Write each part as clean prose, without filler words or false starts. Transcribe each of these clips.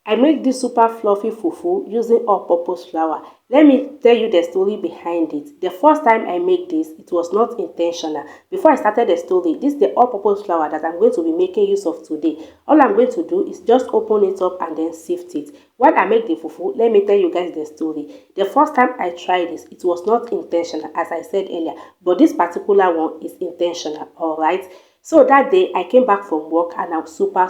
I make this super fluffy fufu using all-purpose flour. Let me tell you the story behind it. The first time I made this, it was not intentional. Before I started the story, this is the all-purpose flour that I'm going to be making use of today. All I'm going to do is just open it up and then sift it. While I make the fufu, let me tell you guys the story. The first time I tried this, it was not intentional, as I said earlier, but this particular one is intentional, all right? So that day, I came back from work and I was super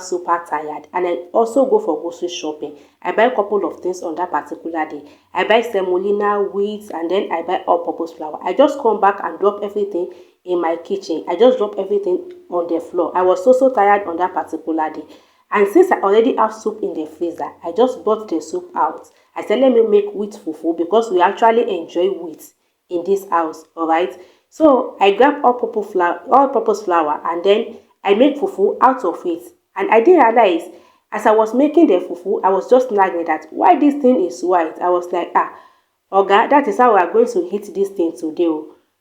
tired. And I also go for grocery shopping. I buy a couple of things on that particular day. I buy semolina, wheat, and then I buy all-purpose flour. I just come back and drop everything in my kitchen. I just drop everything on the floor. I was so tired on that particular day. And since I already have soup in the freezer, I just brought the soup out. I said, let me make wheat fufu because we actually enjoy wheat in this house, all right? So I grab all-purpose flour and then I make fufu out of it. And I didn't realize, as I was making the fufu, I was just nagging that why this thing is white. I was like, Oga, that is how we are going to eat this thing today.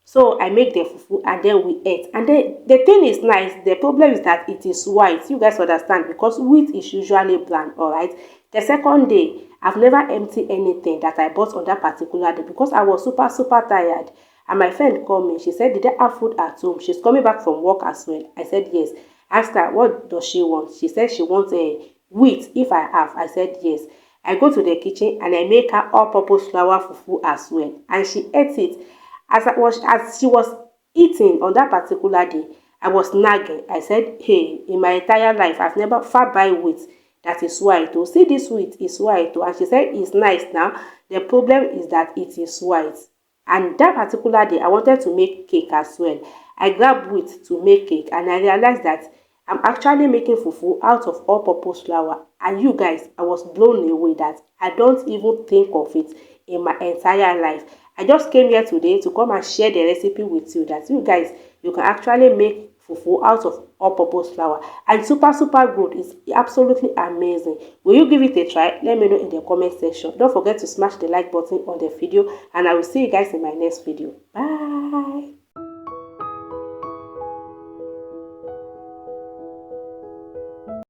So I make the fufu and then we ate. And then the thing is nice. The problem is that it is white. You guys understand because wheat is usually brown, alright? The second day, I've never emptied anything that I bought on that particular day because I was super tired. And my friend called me. She said, did I have food at home? She's coming back from work as well. I said, yes. Asked her, what does she want? She said she wants a wheat if I have. I said, yes. I go to the kitchen and I make her all-purpose flour fufu as well. And she ate it. As she was eating on that particular day, I was nagging. I said, hey, in my entire life, I've never far buy wheat that is white. Oh, see this wheat is white. Oh. And she said, it's nice now. The problem is that it is white. And that particular day, I wanted to make cake as well. I grabbed wheat to make cake and I realized that I'm actually making fufu out of all-purpose flour. And you guys, I was blown away that I don't even think of it in my entire life. I just came here today to come and share the recipe with you that you guys, you can actually make fufu out of all-purpose flour and super good. It's absolutely amazing. Will you give it a try? Let me know in the comment section. Don't forget to smash the like button on the video and I will see you guys in my next video. Bye.